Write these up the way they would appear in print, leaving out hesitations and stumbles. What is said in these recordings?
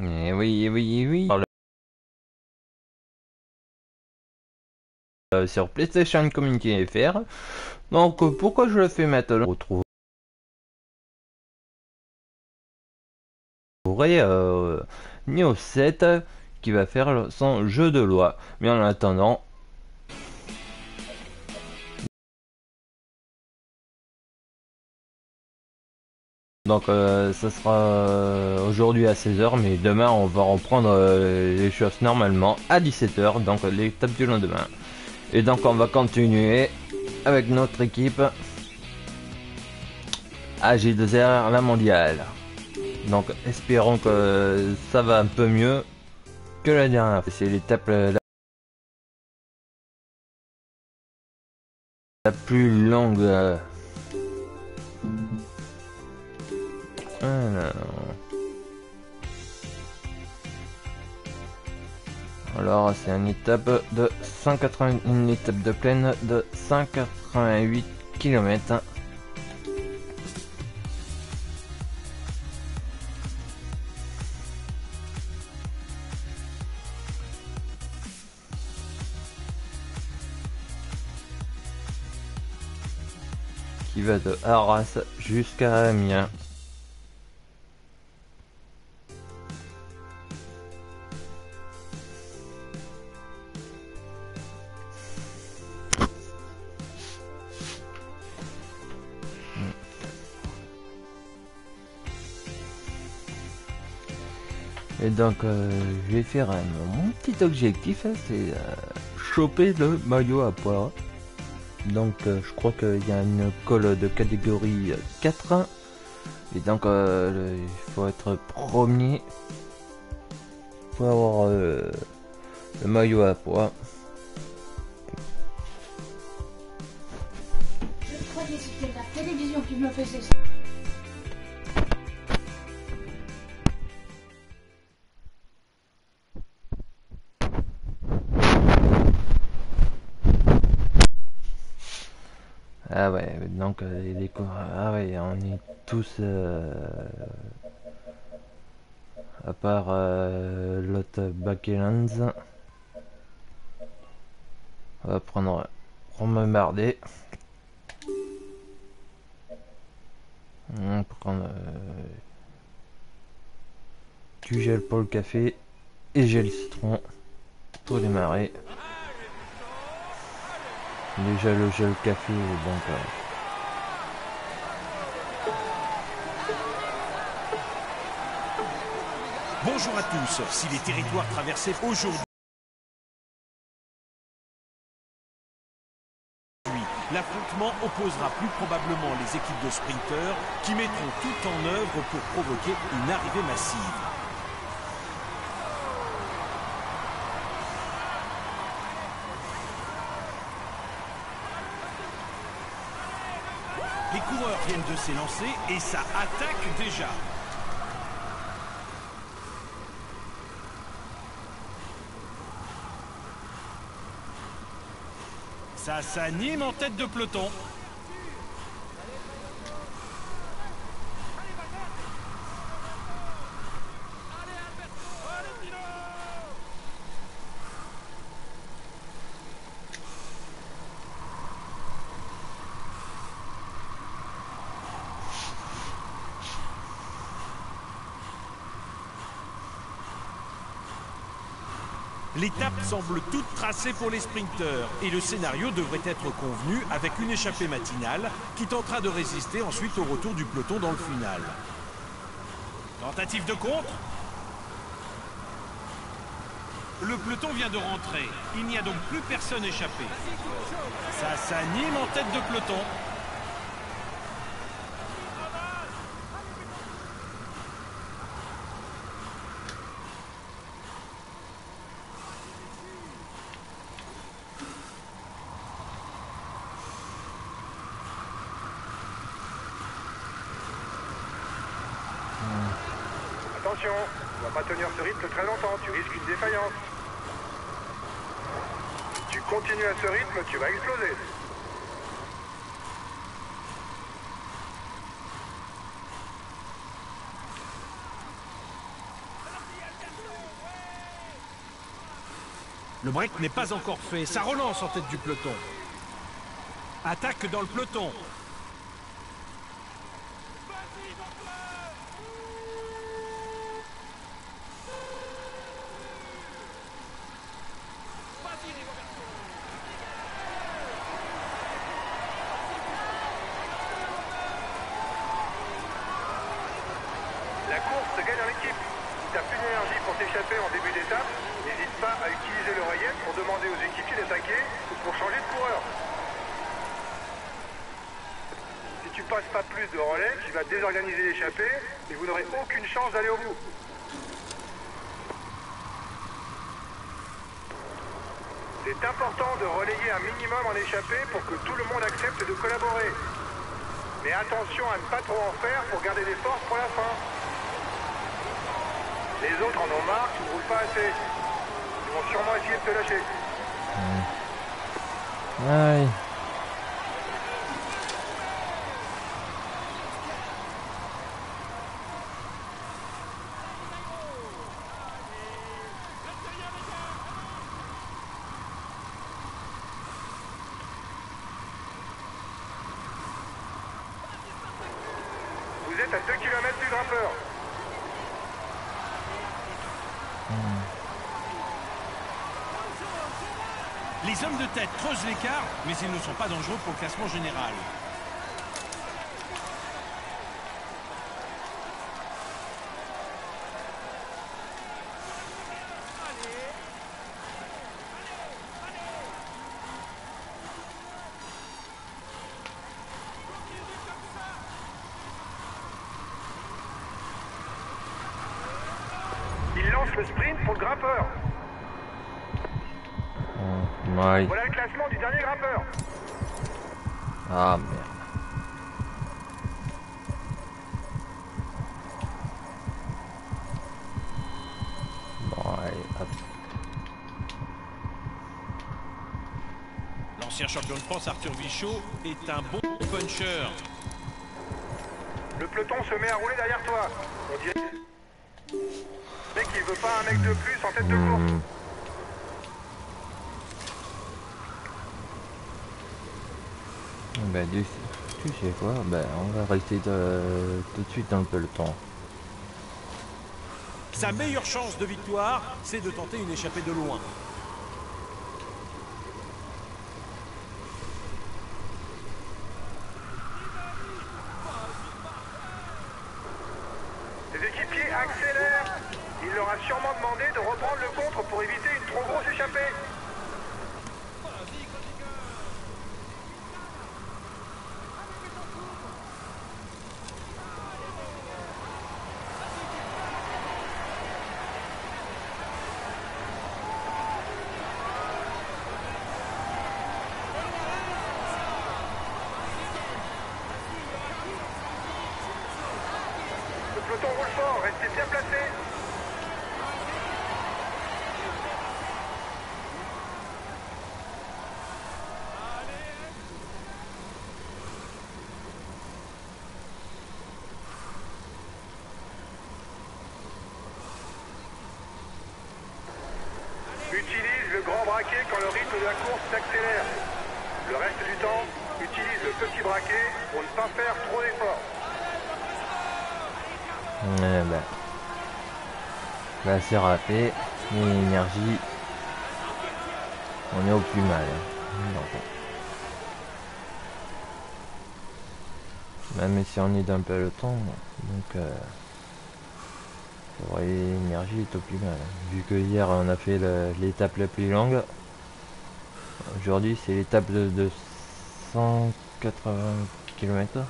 Et oui, oui, oui. Sur PlayStation Community FR. Donc pourquoi je le fais maintenant? On retrouverai Neo 7 qui va faire son jeu de loi. Mais en attendant, donc ça sera aujourd'hui à 16h, mais demain on va reprendre les choses normalement à 17h, donc l'étape du lendemain. Et donc on va continuer avec notre équipe AG2R la mondiale. Donc espérons que ça va un peu mieux que la dernière. C'est l'étape la plus longue. Alors c'est une étape de 180, une étape de plaine de 188 km. Qui va de Arras jusqu'à Amiens. Et donc je vais faire mon petit objectif, hein, c'est choper le maillot à poids. Donc je crois qu'il y a une colle de catégorie 4. Et donc il faut être premier pour avoir le maillot à poids. Je croyais que c'était la télévision qui me faisait ça. Ah ouais, donc ah ouais, on est tous à part l'autre Bakelands. On va prendre Romain-Mardet. On va prendre du gel pour le café et gel citron pour démarrer. Déjà le gel café, donc Bonjour à tous. Si les territoires traversés aujourd'hui, l'affrontement opposera plus probablement les équipes de sprinteurs qui mettront tout en œuvre pour provoquer une arrivée massive. Les coureurs viennent de s'élancer et ça attaque déjà. Ça s'anime en tête de peloton. L'étape semble toute tracée pour les sprinteurs et le scénario devrait être convenu avec une échappée matinale qui tentera de résister ensuite au retour du peloton dans le final. Tentative de contre. Le peloton vient de rentrer. Il n'y a donc plus personne échappé. Ça s'anime en tête de peloton. Attention, tu vas pas tenir ce rythme très longtemps, tu risques une défaillance. Si tu continues à ce rythme, tu vas exploser. Le break n'est pas encore fait, ça relance en tête du peloton. Attaque dans le peloton. La course se gagne en équipe. Si t'as plus d'énergie pour t'échapper en début d'étape, n'hésite pas à utiliser l'oreillette pour demander aux équipiers d'attaquer ou pour changer de coureur. Si tu passes pas plus de relais, tu vas désorganiser l'échappée et vous n'aurez aucune chance d'aller au bout. C'est important de relayer un minimum en échappée pour que tout le monde accepte de collaborer. Mais attention à ne pas trop en faire pour garder des forces pour la fin. Les autres en ont marre, tu ne roules pas assez. Ils vont sûrement essayer de te lâcher. Aïe. Vous êtes à 2 km du grimpeur. Les hommes de tête creusent l'écart, mais ils ne sont pas dangereux pour le classement général. Il lance le sprint pour le grimpeur. Ouais. Voilà le classement du dernier grimpeur. Ah merde. Bon, allez, hop. L'ancien champion de France Arthur Vichot est un bon puncher. Le peloton se met à rouler derrière toi. On dirait qu'il veut pas un mec de plus en tête de course. Ben, tu sais quoi, ben, on va rester tout de suite dans le peloton. Sa meilleure chance de victoire, c'est de tenter une échappée de loin. Les équipiers accélèrent. Il leur a sûrement demandé de reprendre le contre pour éviter une trop grosse échappée. Le peloton roule fort, restez bien placés. Utilise le grand braquet quand le rythme de la course s'accélère. Le reste du temps, utilise le petit braquet pour ne pas faire trop d'efforts. Ben. Là c'est raté, l'énergie, on est au plus mal. Même si on est dans le peloton, donc l'énergie est au plus mal. Vu que hier on a fait l'étape la plus longue, aujourd'hui c'est l'étape de 180 km.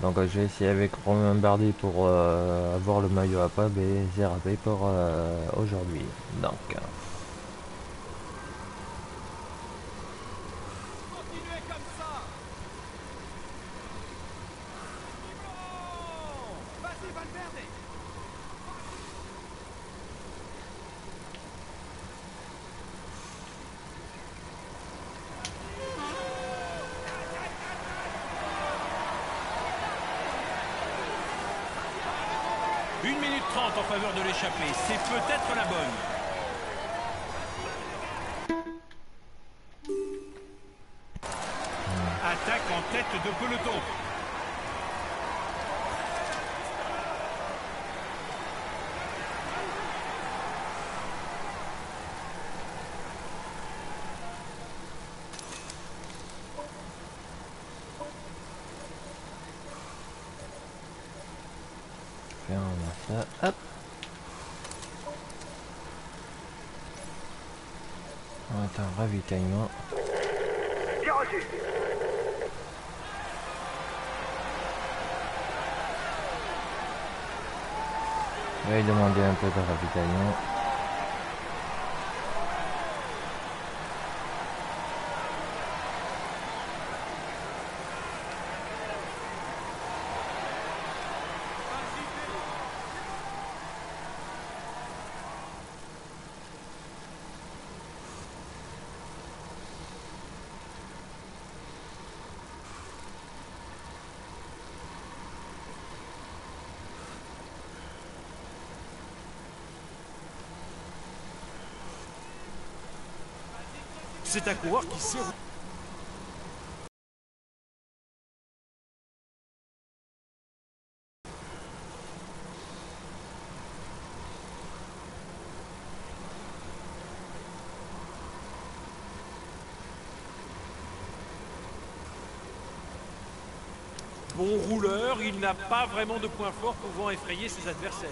Donc j'ai essayé avec Romain Bardet pour avoir le maillot à pas, mais j'ai raté pour aujourd'hui. Donc Une minute 30 en faveur de l'échappée, c'est peut-être la bonne. faire ça. Hop. On va être un ravitaillement. Bien reçu. Je vais demander un peu de ravitaillement. C'est un coureur qui sait... Bon rouleur, il n'a pas vraiment de point fort pouvant effrayer ses adversaires.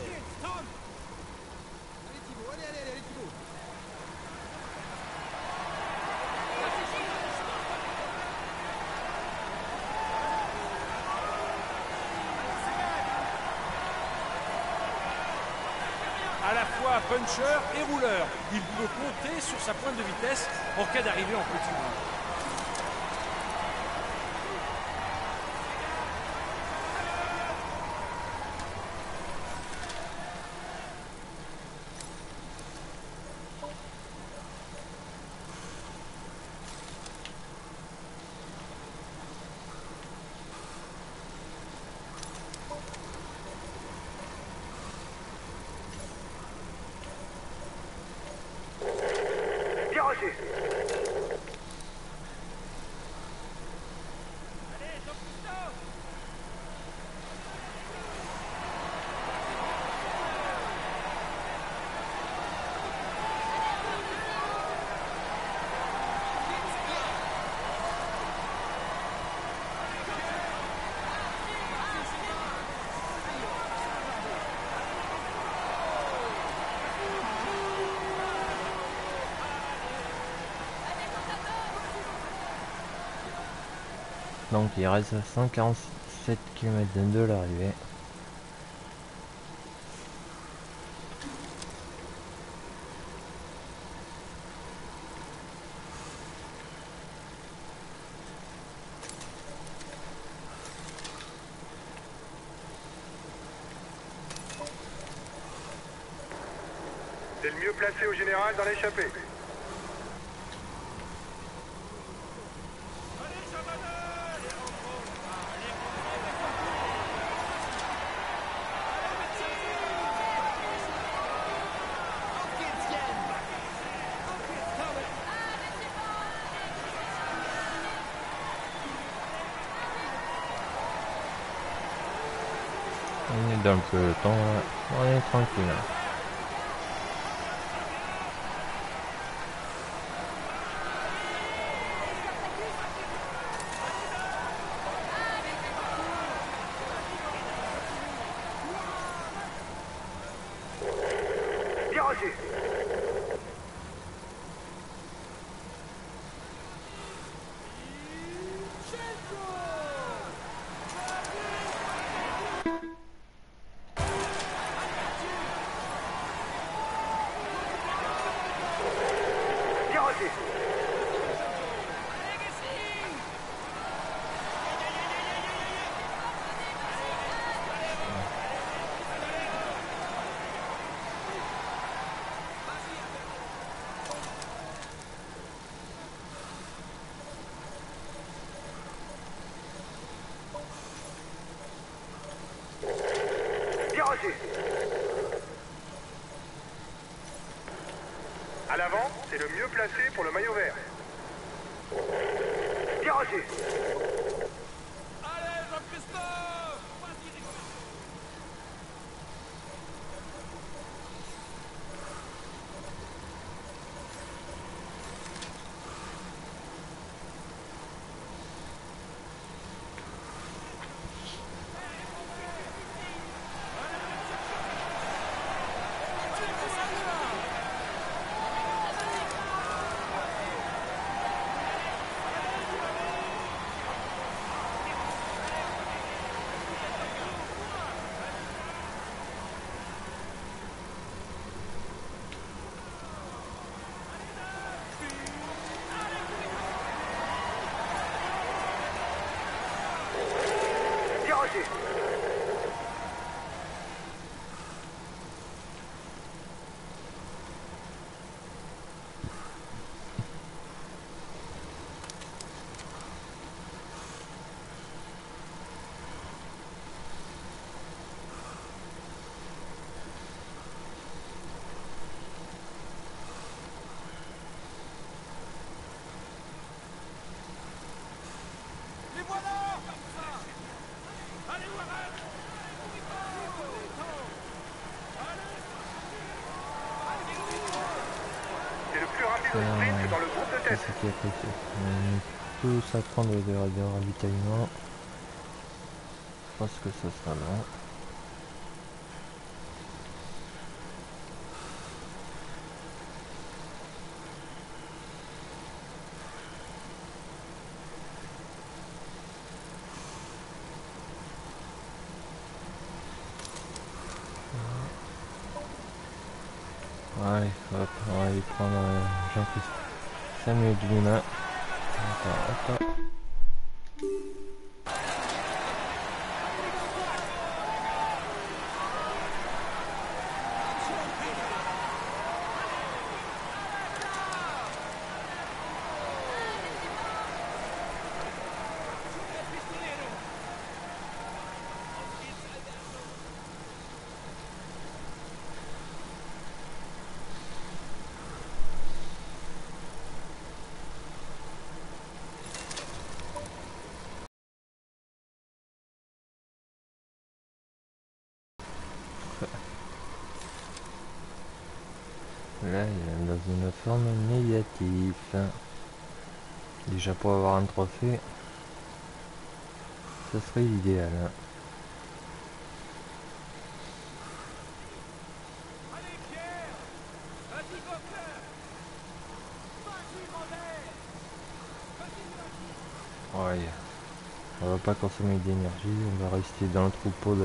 À la fois puncher et rouleur, il peut compter sur sa pointe de vitesse en cas d'arrivée en petit bout. Bien reçu. Donc il reste 147 km de l'arrivée. C'est le mieux placé au général dans l'échappée. On est dans le peloton, là. On est tranquille. Bien reçu. Bien reçu. Bien reçu. À l'avant, c'est le mieux placé pour le maillot vert. Bien reçu. pied. C'est le plus rapide au sprint dans le groupe de tête. C'est ce qui est apprécié. On est tous à prendre de ravitaillement. Je pense que ça sera long. Allez, hop, on va aller prendre Jean-Christophe Samuel Dumoulin. Hop, hop. Là, il est dans une forme négative. Déjà pour avoir un trophée, ça serait l'idéal. Ouais, on va pas consommer d'énergie, on va rester dans le troupeau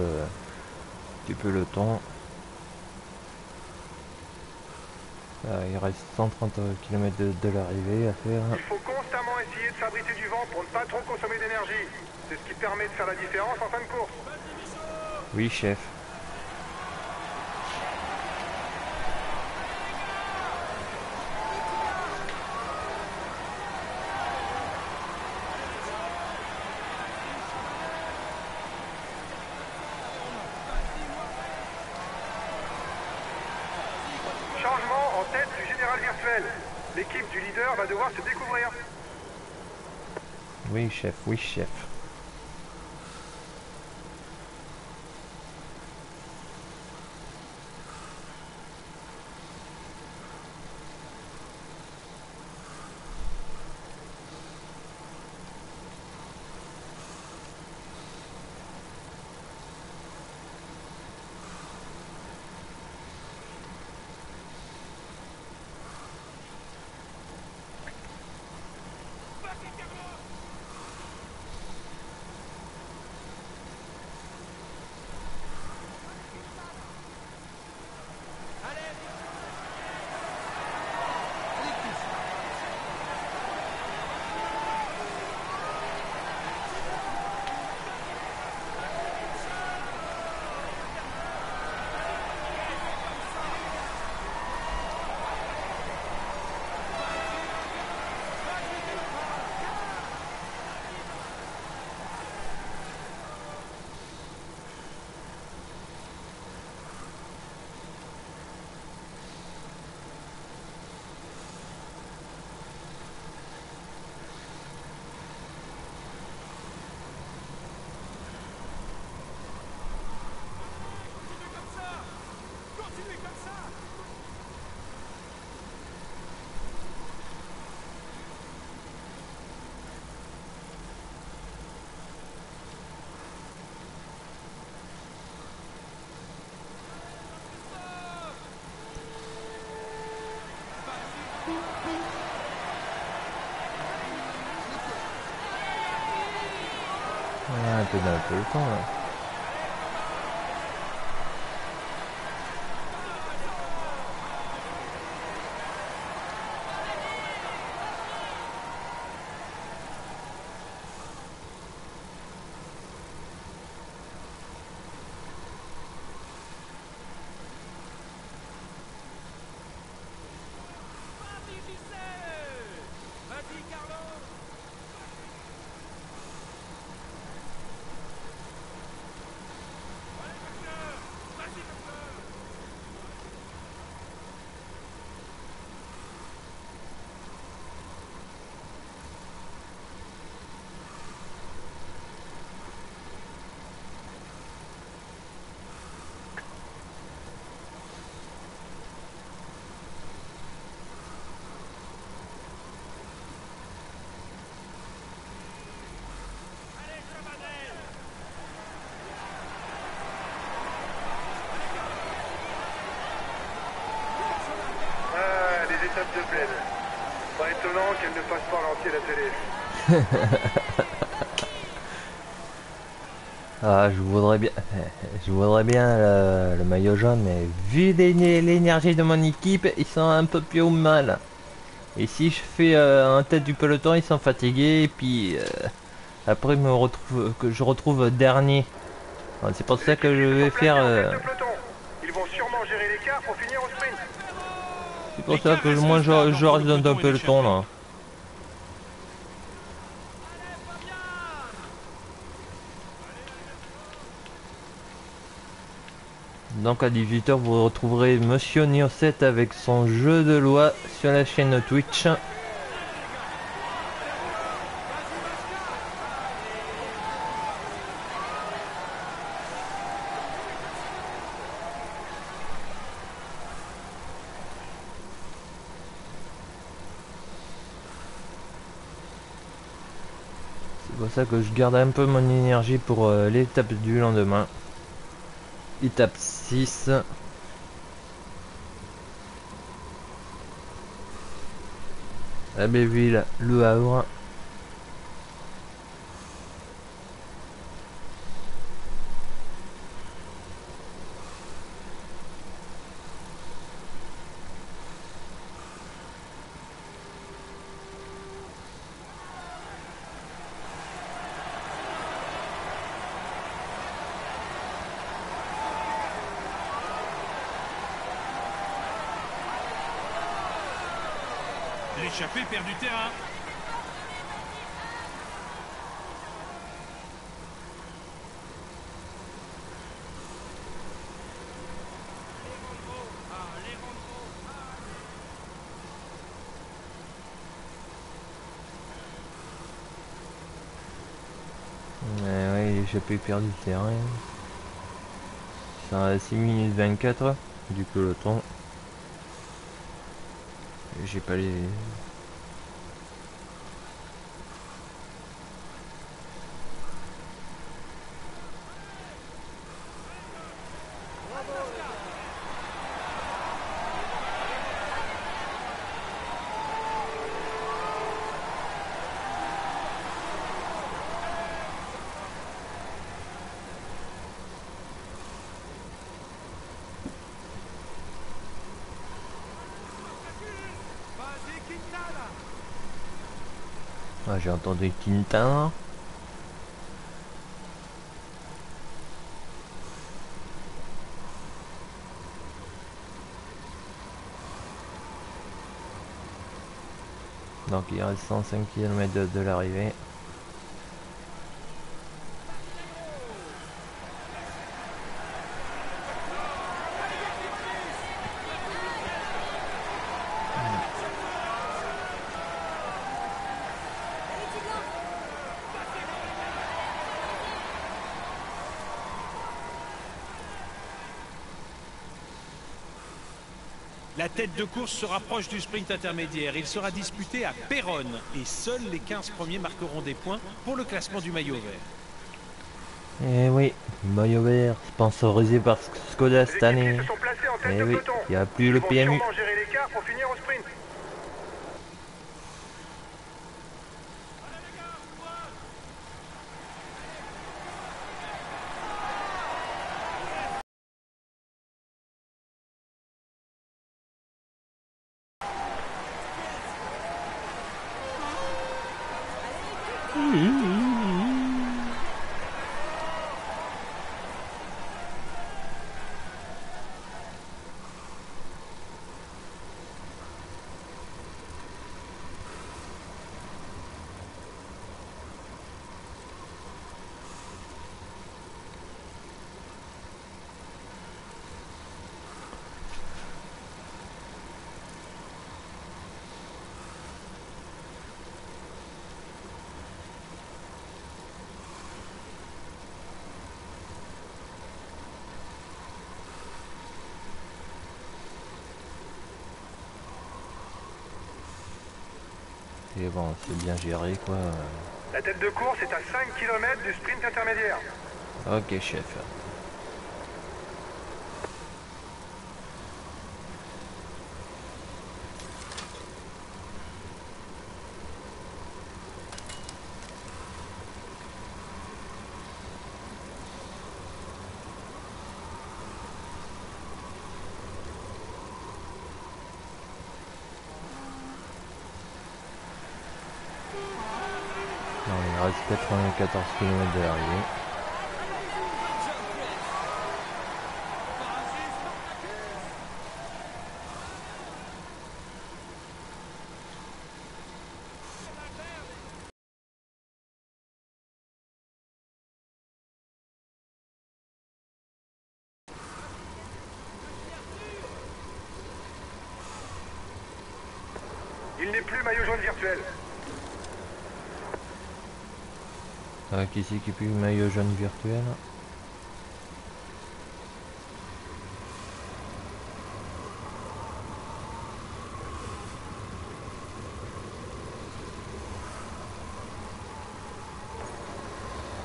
du peloton. Il reste 130 km de l'arrivée à faire. Il faut constamment essayer de s'abriter du vent pour ne pas trop consommer d'énergie. C'est ce qui permet de faire la différence en fin de course. Oui, chef. Changement en tête du général virtuel. L'équipe du leader va devoir se découvrir. Oui, chef, oui, chef. Un peu dans le peloton là. l'étape de Plaine. Pas étonnant qu'elle ne fasse pas l'entier la télé. Ah, je voudrais bien le maillot jaune, mais vu l'énergie de mon équipe, ils sont un peu plus au mal. Et si je fais en tête du peloton, ils sont fatigués, et puis après que je retrouve dernier. C'est pour ça que je vais faire. Ils vont sûrement gérer l'écart pour finir au sprint. C'est pour ça que moi je reste dans un peloton là. Donc à 18 h vous retrouverez Monsieur Niocet avec son jeu de loi sur la chaîne Twitch. C'est pour ça que je garde un peu mon énergie pour l'étape du lendemain. Étape 6. Abbeville, Le Havre. L'échappée perd du terrain. Oui, l'échappée perd du terrain. Ça à 6 minutes 24 du peloton. J'ai pas les... Ah, j'ai entendu Quintana. Donc il reste 105 km de l'arrivée. La tête de course se rapproche du sprint intermédiaire. Il sera disputé à Péronne et seuls les 15 premiers marqueront des points pour le classement du maillot vert. Eh oui, maillot vert, sponsorisé par Skoda cette année. Eh oui, il n'y a plus le PMU. Ils vont sûrement gérer l'écart pour finir au sprint. Et bon, c'est bien géré quoi. La tête de course est à 5 km du sprint intermédiaire. Ok chef. reste 94 km de l'arrivée. Il n'est plus maillot jaune virtuel. Qui c'est qui pue le maillot jaune virtuel?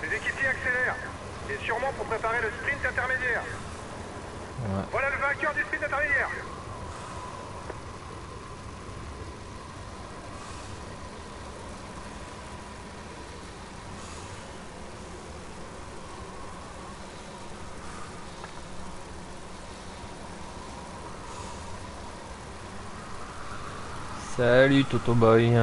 Les équipiers accélèrent. Et sûrement pour préparer le sprint intermédiaire. Ouais. Voilà le vainqueur du sprint intermédiaire. Salut Toto Boy.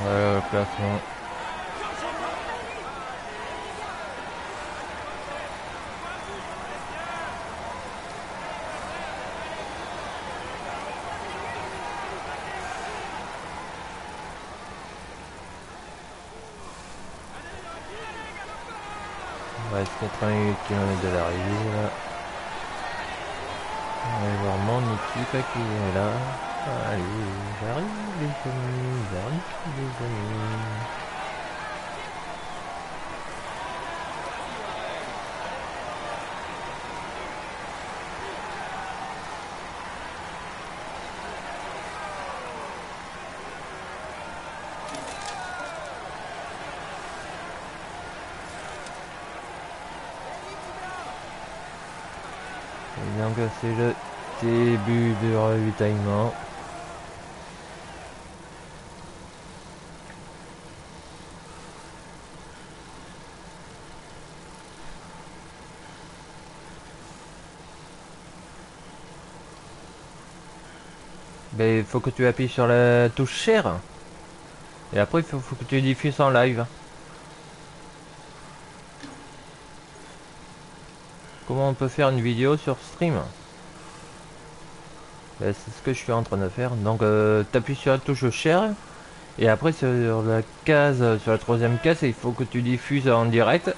Voilà le classement. Il reste 88 km de l'arrivée là. On va voir mon équipe qui est là. Allez, j'arrive les amis, j'arrive les amis. Et donc c'est le début du ravitaillement. Ben, il faut que tu appuies sur la touche share. Et après, il faut que tu diffuses en live. Comment on peut faire une vidéo sur stream? Ben, c'est ce que je suis en train de faire. Donc, tu appuies sur la touche share. Et après, sur la case, sur la troisième case, il faut que tu diffuses en direct.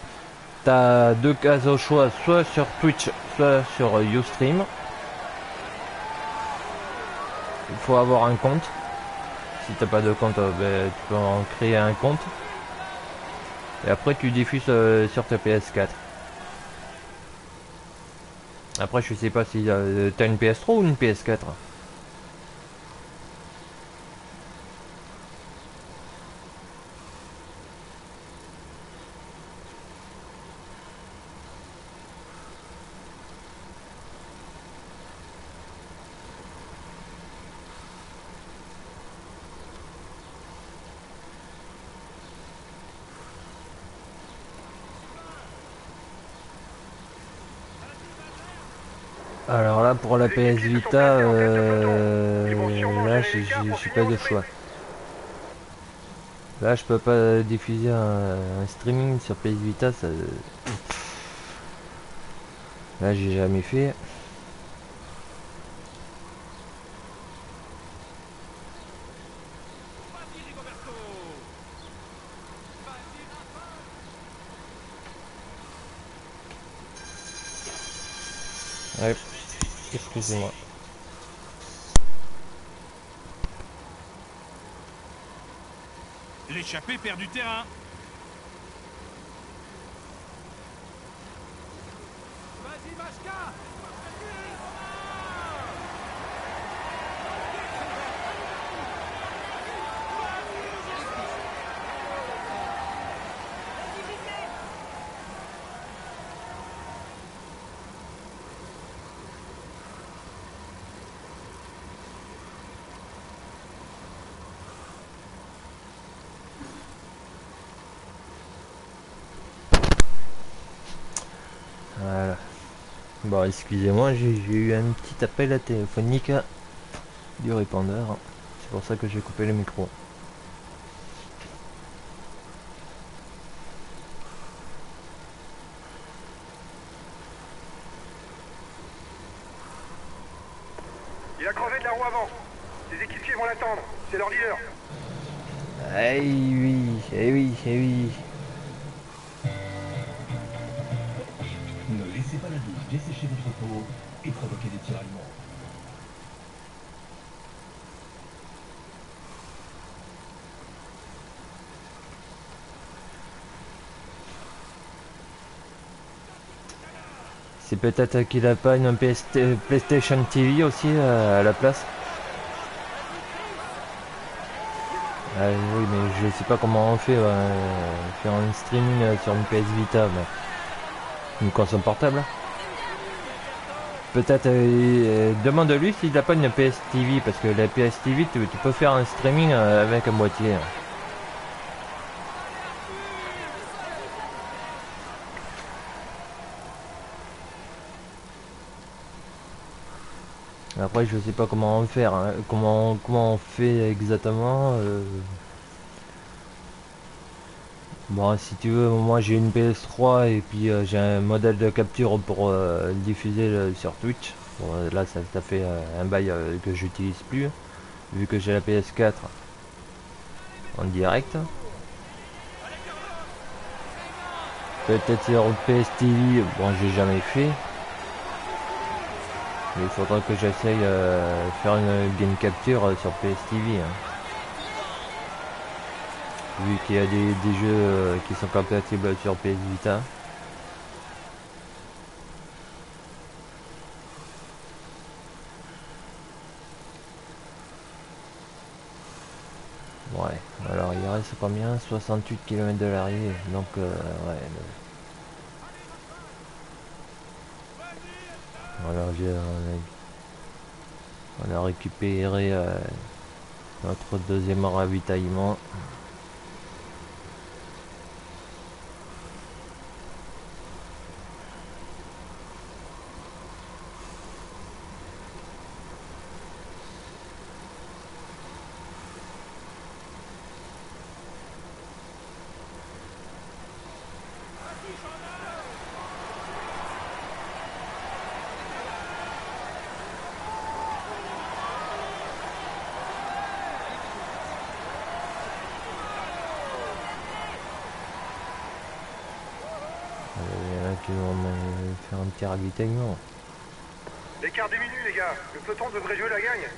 Tu as deux cases au choix, soit sur Twitch, soit sur Ustream. Il faut avoir un compte. Si t'as pas de compte, ben, tu peux en créer un compte. Et après tu diffuses sur ta PS4. Après je sais pas si t'as une PS3 ou une PS4. Alors là pour la PS Vita, là j'ai pas de choix. Là je peux pas diffuser un streaming sur PS Vita, ça... Là j'ai jamais fait. Ouais, excusez-moi. L'échappée perd du terrain. Vas-y, Machka! Bon, excusez-moi, j'ai eu un petit appel à téléphonique du répondeur. C'est pour ça que j'ai coupé le micro. Il a crevé de la roue avant. Les équipiers vont l'attendre. C'est leur leader. Eh oui, eh oui, eh oui. Ne laissez pas la douche dessécher votre peau et provoquer des tiraillements. C'est peut-être qu'il a pas une PlayStation TV aussi à la place. Oui, mais je sais pas comment on fait faire un streaming sur une PS Vita, mais une console portable. Peut-être demande-lui s'il a pas une PS TV, parce que la PS TV, tu peux faire un streaming avec un boîtier. Après, je sais pas comment on faire, hein. Comment on fait exactement. Bon, si tu veux, moi j'ai une PS3 et puis j'ai un modèle de capture pour diffuser sur Twitch. Bon, là, ça fait un bail que j'utilise plus, vu que j'ai la PS4 en direct. Peut-être sur PS TV, bon, j'ai jamais fait. Mais il faudra que j'essaye faire une game capture sur PS TV. Hein. Vu qu'il y a des jeux qui sont compatibles sur PS Vita. Ouais, alors il reste combien? 68 km de l'arrivée. Donc ouais. Alors on a récupéré notre deuxième ravitaillement. Qui vont faire un petit ravitaillement. L'écart diminue, les gars. Le peloton devrait jouer la gagne.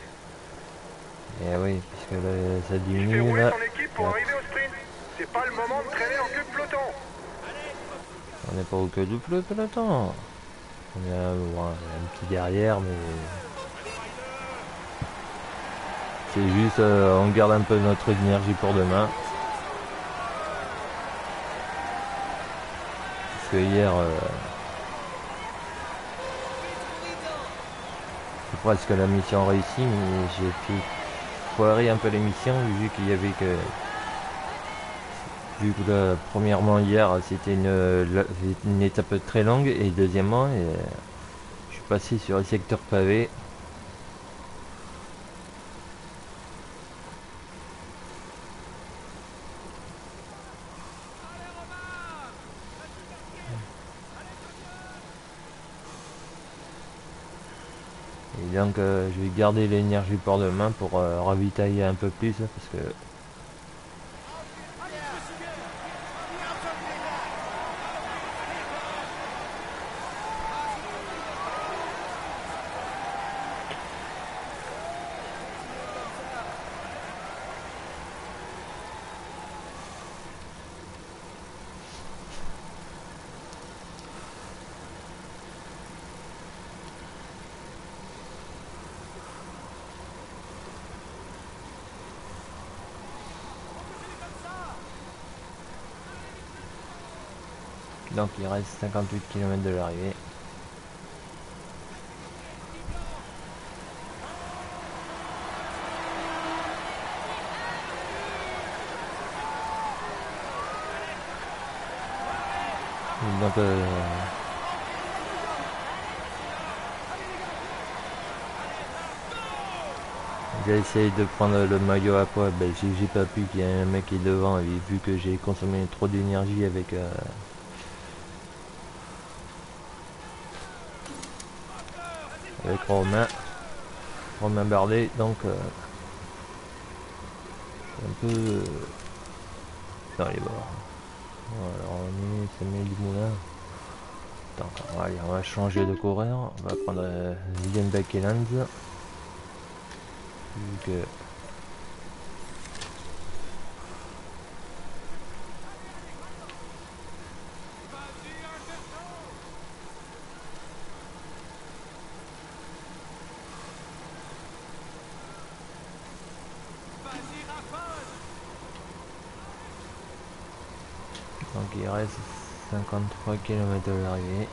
Et oui, puisque là, ça Il fait diminue rouler là. son équipe pour arriver au sprint. C'est pas le moment de traîner en queue de peloton. On n'est pas au queue du peloton. On a un petit derrière, mais c'est juste, on garde un peu notre énergie pour demain. Parce que hier, c'est presque la mission réussie, mais j'ai fait foirer un peu l'émission vu qu'il y avait que... Vu que premièrement hier c'était une étape très longue et deuxièmement je suis passé sur le secteur pavé. Et donc je vais garder l'énergie pour demain pour ravitailler un peu plus parce que donc il reste 58 km de l'arrivée. Donc j'ai essayé de prendre le maillot à poids, ben j'ai pas pu, qu'il y a un mec qui est devant, et vu que j'ai consommé trop d'énergie avec Romain Bardet, donc un peu dans les bords. Voilà, c'est du moulin. Attends, allez, on va changer de coureur, on va prendre Liam Bekelands, vu que donc il reste 53 km de l'arrivée.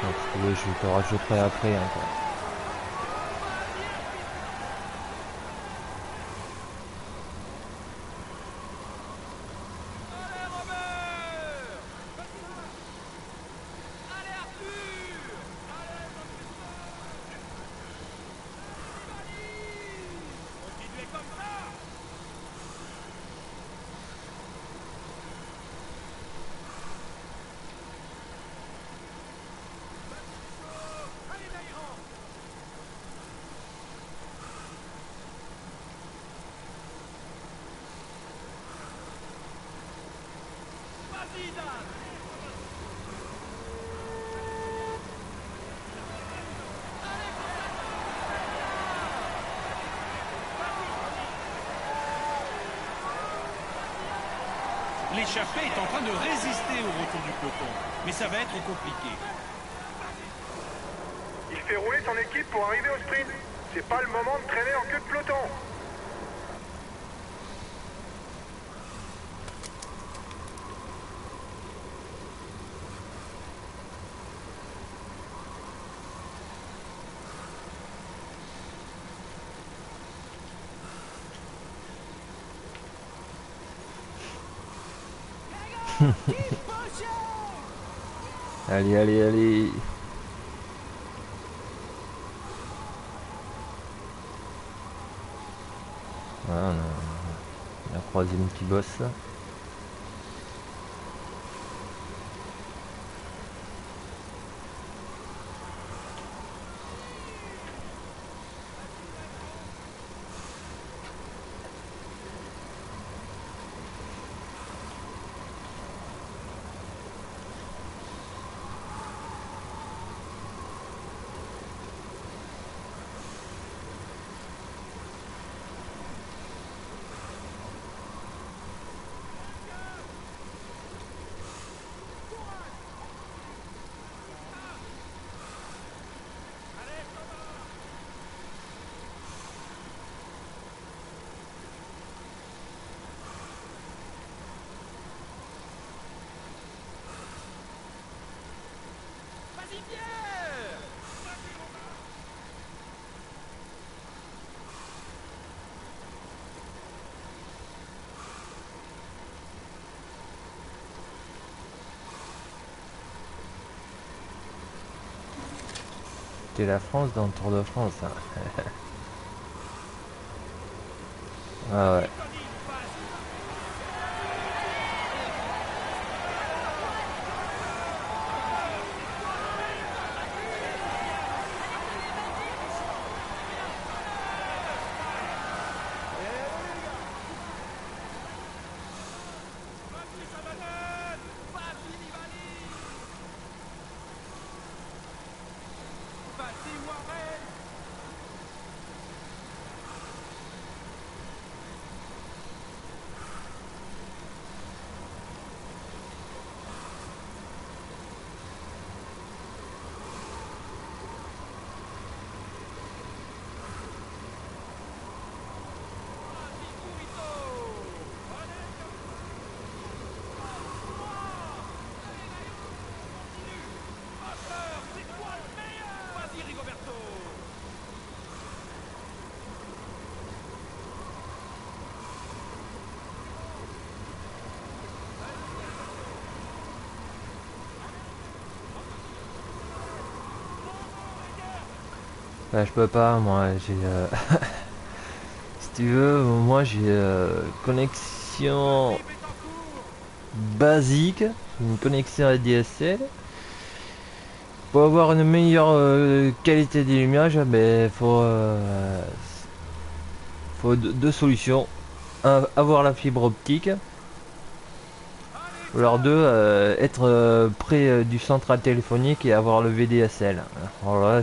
Donc, si tu veux, je te rajouterai après encore. L'échappée est en train de résister au retour du peloton, mais ça va être compliqué. Il fait rouler son équipe pour arriver au sprint. C'est pas le moment de traîner en queue de peloton. Allez, allez, allez. Voilà, on a croisé une petite bosse là. C'était la France dans le Tour de France. Hein. Ah ouais. Bah, je peux pas, moi, j'ai... Si tu veux, moi j'ai connexion basique, une connexion ADSL. Pour avoir une meilleure qualité d'image, ben, faut deux solutions. Un, avoir la fibre optique. Ou alors deux, être près du central téléphonique et avoir le VDSL. Alors là,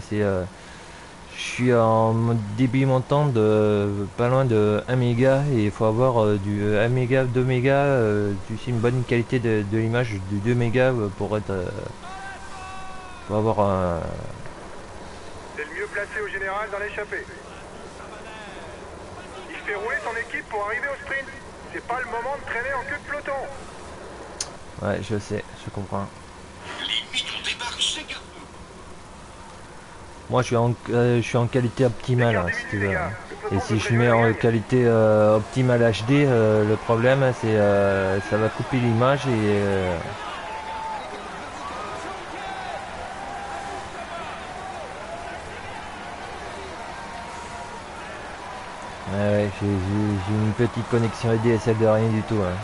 je suis en débit montant de pas loin de 1 méga et il faut avoir du 1 méga, 2 mégas, tu sais, une bonne qualité de l'image du 2 mégas pour avoir un... C'est le mieux placé au général dans l'échappée. Il fait rouler son équipe pour arriver au sprint. C'est pas le moment de traîner en queue de peloton. Ouais, je sais, je comprends. Limite, on débarque chez Carrefour. Moi je suis en qualité optimale hein, si tu veux. Et si je mets en qualité optimale HD, le problème c'est ça va couper l'image et ouais, j'ai une petite connexion ADSL de rien du tout. Hein.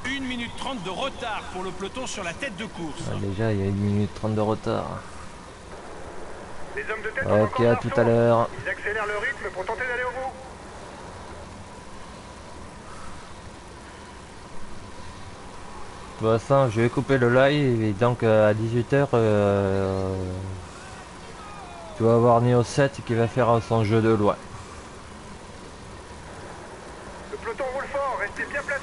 Une minute 30 de retard pour le peloton sur la tête de course. Ouais, déjà il y a 1 minute 30 de retard. Les hommes de tête ont Ok, encore à leur tout tour. à l'heure. Ils accélèrent le rythme pour tenter d'aller au bout. De toute façon, je vais couper le live et donc à 18h, tu vas avoir Neo 7 qui va faire son jeu de loi. Le peloton roule fort, restez bien placés.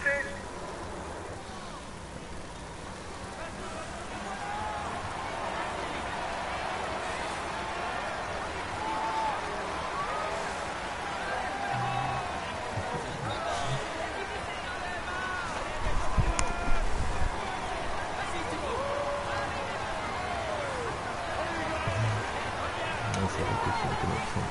C'est vrai que c'est une connexion.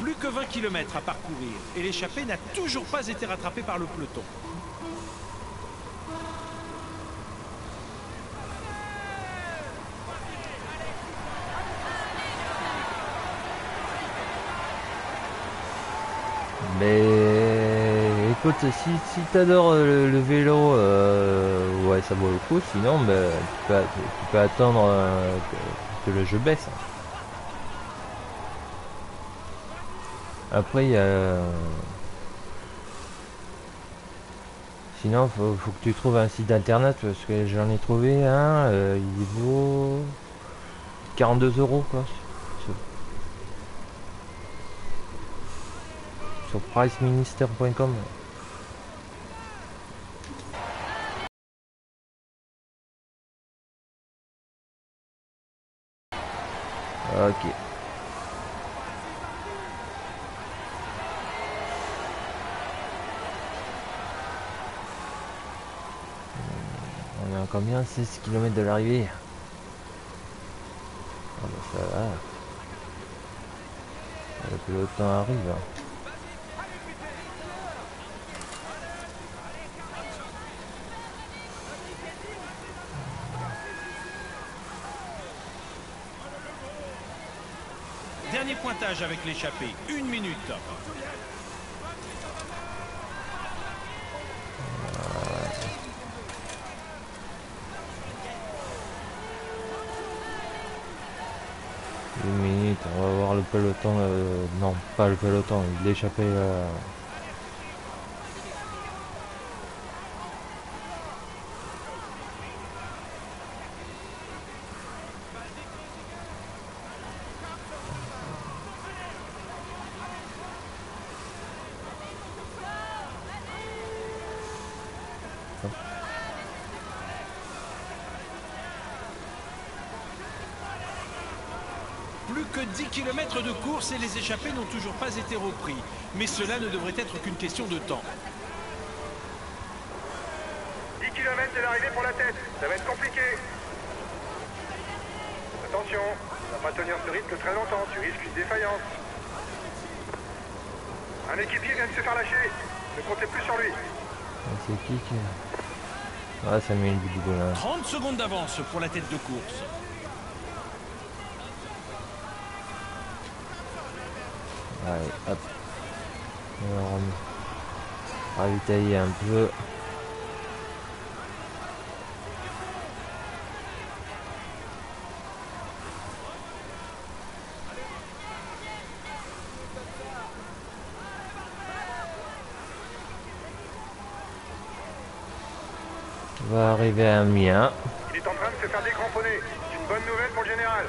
Plus que 20 km à parcourir et l'échappée n'a toujours pas été rattrapée par le peloton. Mais écoute, si t'adores le vélo, ouais ça vaut le coup, sinon ben, tu peux attendre que le jeu baisse. Après il y a... Sinon faut que tu trouves un site internet parce que j'en ai trouvé un, il vaut 42 € quoi. Sur priceminister.com. Ok. On est à combien? 16 km de l'arrivée. Ah bah ça va. Le peloton arrive. Dernier pointage avec l'échappée, 1 minute. Une minute, on va voir le peloton. Non, pas le peloton, l'échappée. Plus que 10 km de course et les échappés n'ont toujours pas été repris. Mais cela ne devrait être qu'une question de temps. 10 km de l'arrivée pour la tête. Ça va être compliqué. Attention, on va pas tenir ce rythme très longtemps. Tu risques une défaillance. Un équipier vient de se faire lâcher. Ne comptez plus sur lui. C'est qui Ah, ça met le bout du bout là. 30 secondes d'avance pour la tête de course. Allez, hop. Alors, on va ravitailler un peu. On va arriver à Amiens. Il est en train de se faire décramponner. C'est une bonne nouvelle pour le général.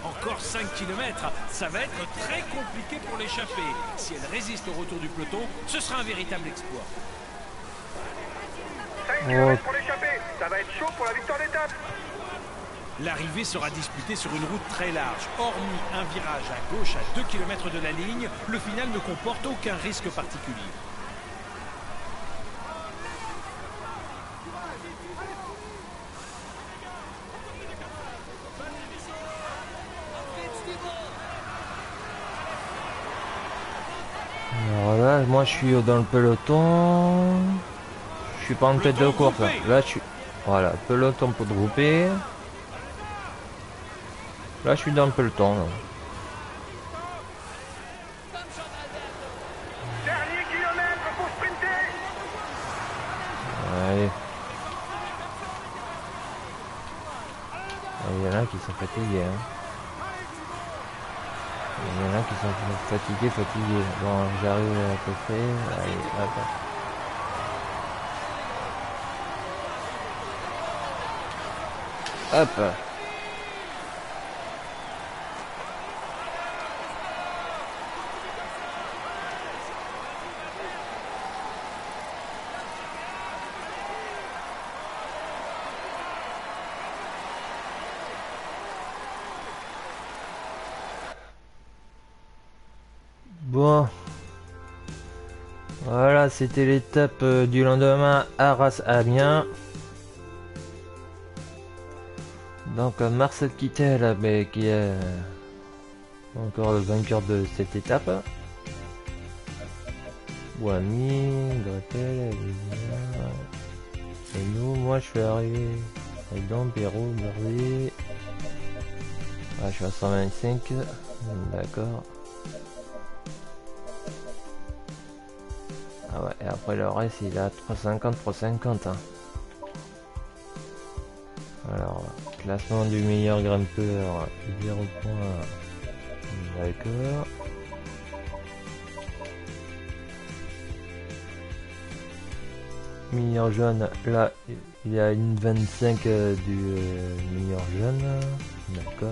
Encore 5 km, ça va être très compliqué pour l'échappée. Si elle résiste au retour du peloton, ce sera un véritable exploit. 5 km pour l'échapper. Ça va être chaud pour la victoire d'étape. L'arrivée sera disputée sur une route très large. Hormis un virage à gauche à 2 km de la ligne, le final ne comporte aucun risque particulier. Alors là, moi je suis dans le peloton. Je suis pas en tête de course. Là je suis. Voilà, peloton pour grouper. Là je suis dans le peloton. Là. Dernier kilomètre pour sprinter. Allez. Il y en a qui sont fatigués. Hein. Il y en a qui sont fatigués. Bon, j'arrive à peu près. Allez, hop. Hop. Bon, voilà, c'était l'étape du lendemain Arras-Amiens. Donc Marcel Kittel, qui est encore le vainqueur de cette étape. Wami, Gretel, et nous, moi je suis arrivé avec Don, Perrault, Mervé. Ah, je suis à 125, d'accord. Ah ouais, et après le reste il est à 350, 350. Hein. Alors, classement du meilleur grimpeur, 0 points. D'accord. Meilleur jeune, là il y a une 25 du meilleur jeune. D'accord.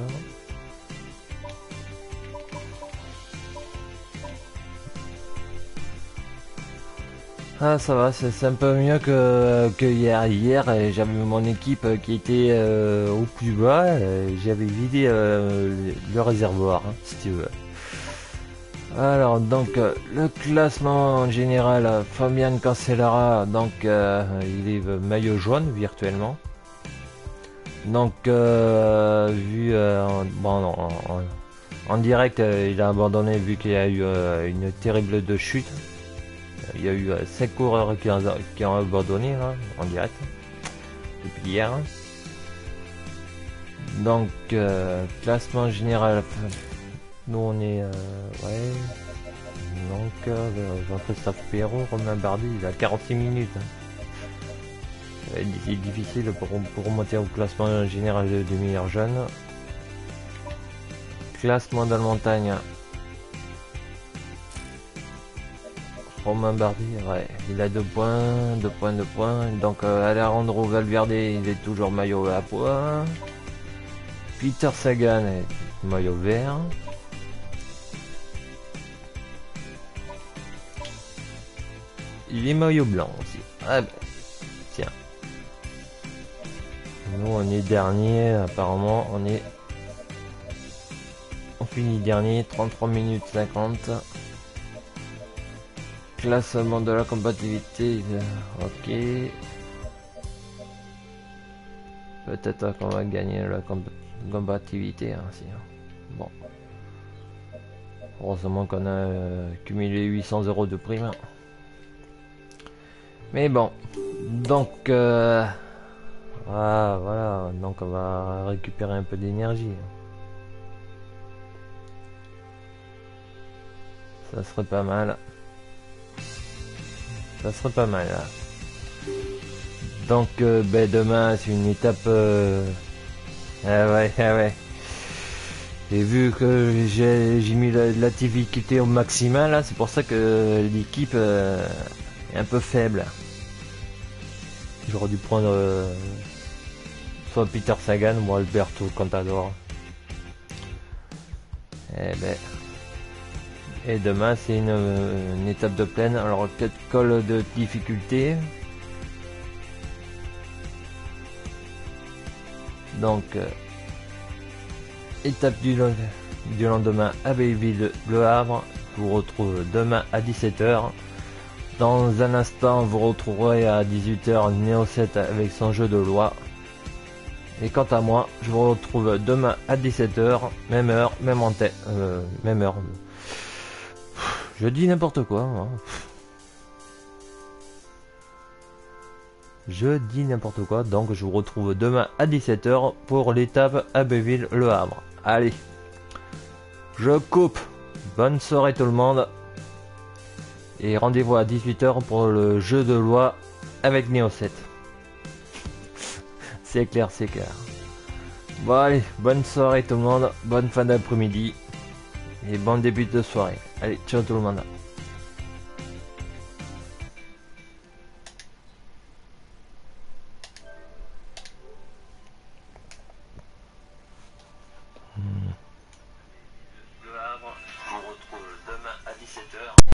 Ah ça va, c'est un peu mieux que hier. Hier j'avais mon équipe qui était au plus bas, j'avais vidé le réservoir, hein, si tu veux. Alors donc le classement en général, Fabian Cancellara, donc il est maillot jaune virtuellement. Donc vu en direct il a abandonné vu qu'il y a eu une terrible de chute. Il y a eu 5 coureurs qui ont abandonné là, en direct depuis hier. Donc classement général, nous on est ouais. Donc Jean-Christophe Perrault, Romain Bardet, il a 46 minutes. C'est difficile pour remonter au classement général du meilleur jeune. Classement de la montagne. Romain Bardet, ouais, il a 2 points. Donc Alejandro Valverde, il est toujours maillot à poids. Peter Sagan est maillot vert. Il est maillot blanc aussi. Ah ben, tiens. Nous on est dernier, apparemment on est fini dernier, 33 minutes 50. Classement de la combativité, ok. Peut-être qu'on va gagner la combativité ainsi. Bon. Heureusement qu'on a cumulé 800 € de prime. Mais bon. Donc voilà. Donc on va récupérer un peu d'énergie. Ça serait pas mal. Ça serait pas mal. Donc demain c'est une étape. Ah ouais. Et vu que j'ai mis la difficulté au maximal, là, c'est pour ça que l'équipe est un peu faible. J'aurais dû prendre soit Peter Sagan ou Alberto Contador. Et demain c'est une étape de plaine. Alors peut-être col de difficulté. Donc étape du lendemain à Belleville-Le Havre. Je vous retrouve demain à 17 h. Dans un instant, vous retrouverez à 18 h Neo 7 avec son jeu de loi. Et quant à moi, je vous retrouve demain à 17 h, même heure, même antenne, même heure. Je dis n'importe quoi. Hein. Je dis n'importe quoi, donc je vous retrouve demain à 17 h pour l'étape Abbeville-Le Havre. Allez, je coupe. Bonne soirée tout le monde. Et rendez-vous à 18 h pour le jeu de loi avec Neo 7. C'est clair. Bon allez, bonne soirée tout le monde, bonne fin d'après-midi. Et bon début de soirée. Allez, ciao tout le monde. Le Havre, on retrouve demain à 17 h.